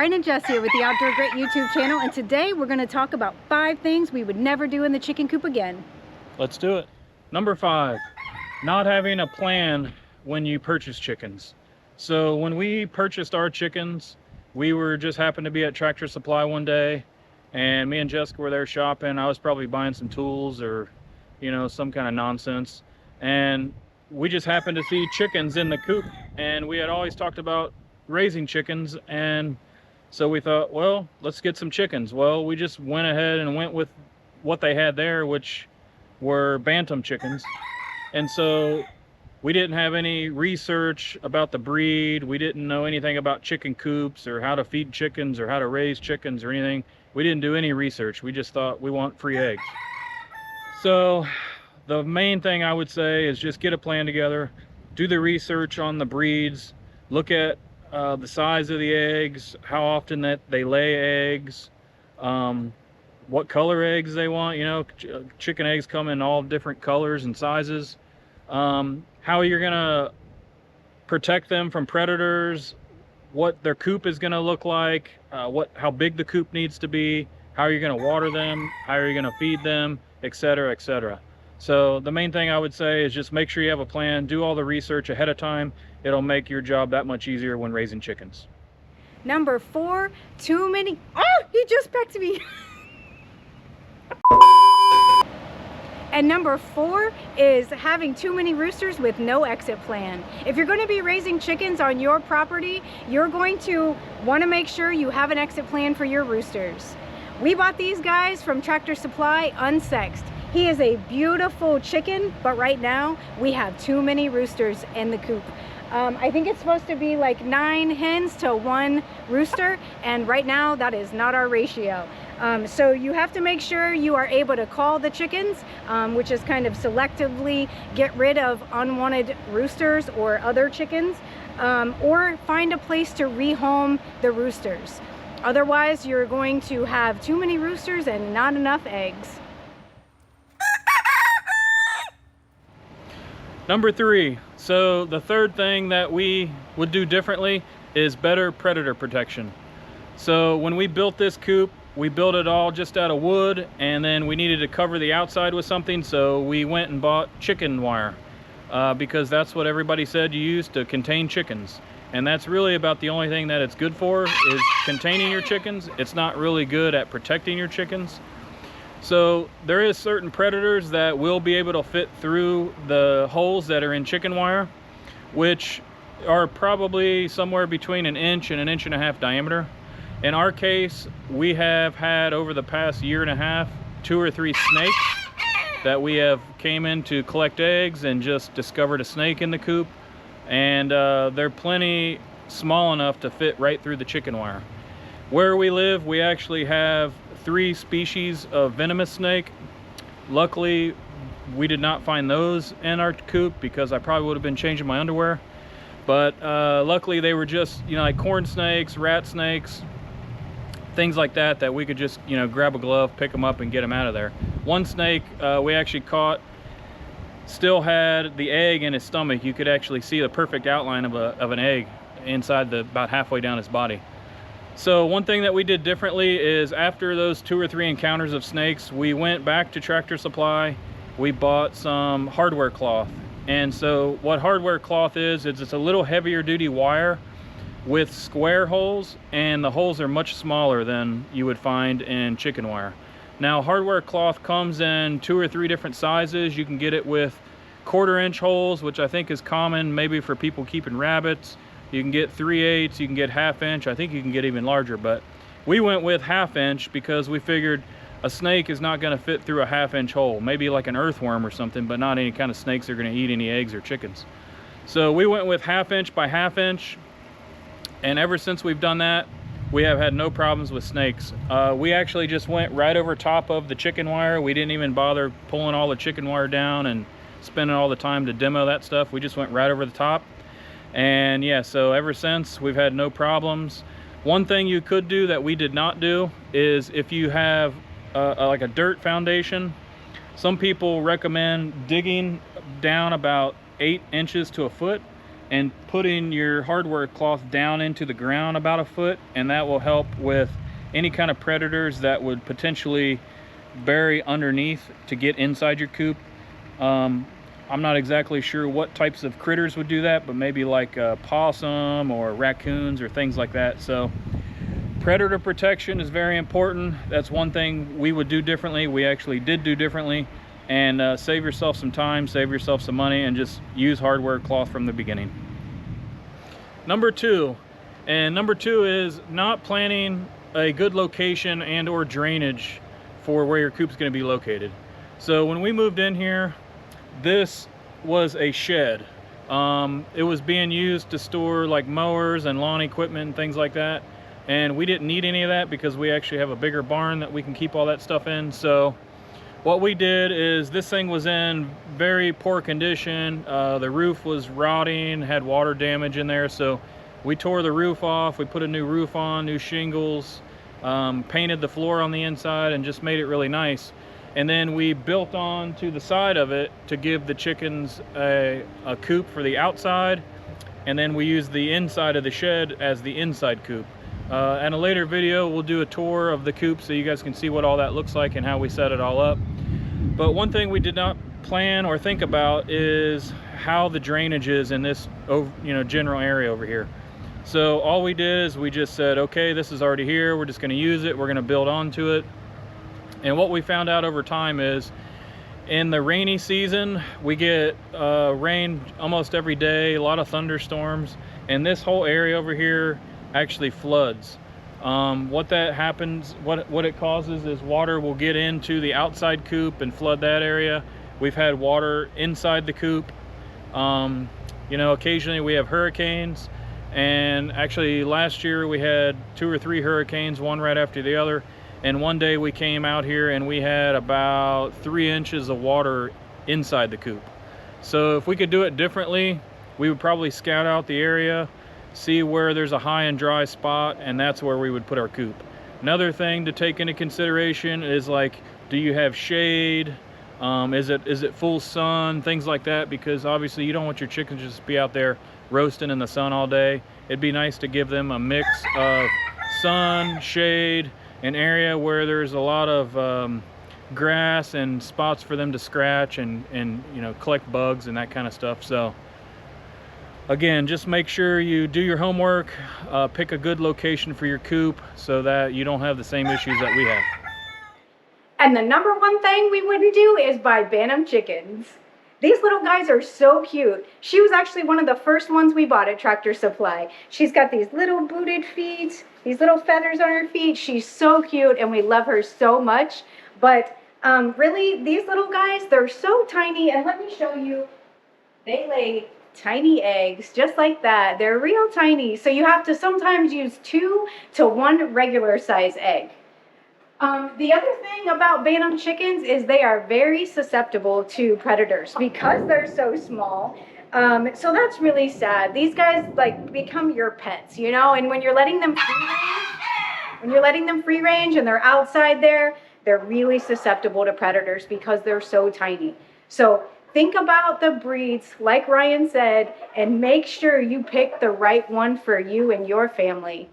Brian and Jess here with the Outdoor Grit YouTube channel, and today we're going to talk about 5 things we would never do in the chicken coop again. Let's do it. Number 5, not having a plan when you purchase chickens. So when we purchased our chickens, we were just happened to be at Tractor Supply one day, and me and Jessica were there shopping. I was probably buying some tools or, you know, some kind of nonsense. And we just happened to see chickens in the coop, and we had always talked about raising chickens, and so we thought, well, let's get some chickens. Well, we just went ahead and went with what they had there, which were Bantam chickens. And so we didn't have any research about the breed. We didn't know anything about chicken coops or how to feed chickens or how to raise chickens or anything. We didn't do any research. We just thought we want free eggs. So the main thing I would say is just get a plan together, do the research on the breeds, look at the size of the eggs, how often that they lay eggs, what color eggs they want. You know, chicken eggs come in all different colors and sizes. How you're gonna protect them from predators, what their coop is gonna look like, how big the coop needs to be, how you're gonna water them, how you're gonna feed them, etc., etc. So the main thing I would say is just make sure you have a plan, do all the research ahead of time. It'll make your job that much easier when raising chickens. Number 4, too many. Oh, he just pecked me. And number 4 is having too many roosters with no exit plan. If you're going to be raising chickens on your property, you're going to want to make sure you have an exit plan for your roosters. We bought these guys from Tractor Supply unsexed. He is a beautiful chicken, but right now we have too many roosters in the coop. I think it's supposed to be like 9 hens to 1 rooster, and right now that is not our ratio. So you have to make sure you are able to call the chickens, which is kind of selectively get rid of unwanted roosters or other chickens, or find a place to rehome the roosters. Otherwise, you're going to have too many roosters and not enough eggs. Number 3, so the third thing that we would do differently is better predator protection. So when we built this coop, we built it all just out of wood, and then we needed to cover the outside with something, so we went and bought chicken wire, because that's what everybody said you use to contain chickens. And that's really about the only thing that it's good for, is containing your chickens. It's not really good at protecting your chickens. So there is certain predators that will be able to fit through the holes that are in chicken wire, which are probably somewhere between 1 inch and 1.5 inches diameter. In our case, we have had over the past 1.5 years 2 or 3 snakes that we have came in to collect eggs and just discovered a snake in the coop, and they're plenty small enough to fit right through the chicken wire. Where we live, we actually have 3 species of venomous snake. Luckily, we did not find those in our coop because I probably would have been changing my underwear. But luckily they were just, you know, like corn snakes, rat snakes, things like that, that we could just, you know, grab a glove, pick them up and get them out of there. One snake we actually caught still had the egg in his stomach. You could actually see the perfect outline of an egg inside about halfway down his body. So one thing that we did differently is after those 2 or 3 encounters of snakes, we went back to Tractor Supply. We bought some hardware cloth. And so what hardware cloth is it's a little heavier duty wire with square holes, and the holes are much smaller than you would find in chicken wire. Now, hardware cloth comes in 2 or 3 different sizes. You can get it with 1/4 inch holes, which I think is common maybe for people keeping rabbits. You can get 3/8, you can get 1/2 inch. I think you can get even larger, but we went with 1/2 inch because we figured a snake is not going to fit through a 1/2 inch hole. Maybe like an earthworm or something, but not any kind of snakes that are going to eat any eggs or chickens. So we went with 1/2 inch by 1/2 inch, and ever since we've done that, we have had no problems with snakes. We actually just went right over top of the chicken wire. We didn't even bother pulling all the chicken wire down and spending all the time to demo that stuff. We just went right over the top. And yeah, so ever since we've had no problems. One thing you could do that we did not do is if you have like a dirt foundation, some people recommend digging down about 8 inches to a foot and putting your hardware cloth down into the ground about a foot, and that will help with any kind of predators that would potentially bury underneath to get inside your coop. I'm not exactly sure what types of critters would do that, but maybe like possum or raccoons or things like that. So predator protection is very important. That's one thing we would do differently. We actually did do differently. And save yourself some time, save yourself some money, and just use hardware cloth from the beginning. Number two is not planning a good location and or drainage for where your coop's going to be located. So when we moved in here, this was a shed. It was being used to store like mowers and lawn equipment and things like that, and we didn't need any of that because we actually have a bigger barn that we can keep all that stuff in. So what we did is, this thing was in very poor condition. The roof was rotting, had water damage in there, so we tore the roof off. We put a new roof on, new shingles, painted the floor on the inside, and just made it really nice. And then we built on to the side of it to give the chickens a coop for the outside, and then we used the inside of the shed as the inside coop. In a later video, we'll do a tour of the coop so you guys can see what all that looks like and how we set it all up. But one thing we did not plan or think about is how the drainage is in this, general area over here. So all we did is we just said, okay, this is already here, we're just going to use it, we're going to build onto it. And what we found out over time is, in the rainy season, we get rain almost every day, a lot of thunderstorms, and this whole area over here actually floods. What it causes is water will get into the outside coop and flood that area. We've had water inside the coop. Occasionally we have hurricanes, and actually last year we had 2 or 3 hurricanes, one right after the other. And one day we came out here and we had about 3 inches of water inside the coop. So if we could do it differently, we would probably scout out the area, see where there's a high and dry spot, and that's where we would put our coop. Another thing to take into consideration is, like, do you have shade? Is it full sun? Things like that, because obviously you don't want your chickens to just be out there roasting in the sun all day. It'd be nice to give them a mix of sun, shade, an area where there's a lot of grass and spots for them to scratch and collect bugs and that kind of stuff. So again, just make sure you do your homework, pick a good location for your coop so that you don't have the same issues that we have. And the number one thing we wouldn't do is buy Bantam chickens. These little guys are so cute. She was actually one of the first ones we bought at Tractor Supply. She's got these little booted feet, these little feathers on her feet. She's so cute and we love her so much. But really, these little guys, they're so tiny. And let me show you, they lay tiny eggs just like that. They're real tiny. So you have to sometimes use 2 to 1 regular size egg. The other thing about Bantam chickens is they are very susceptible to predators because they're so small. So that's really sad. These guys become your pets, and when you're letting them free range and they're outside there, they're really susceptible to predators because they're so tiny. So think about the breeds, like Ryan said, and make sure you pick the right one for you and your family.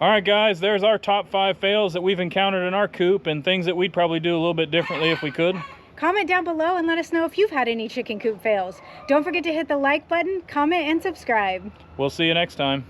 All right, guys, there's our top 5 fails that we've encountered in our coop and things that we'd probably do a little bit differently if we could. Comment down below and let us know if you've had any chicken coop fails. Don't forget to hit the like button, comment, and subscribe. We'll see you next time.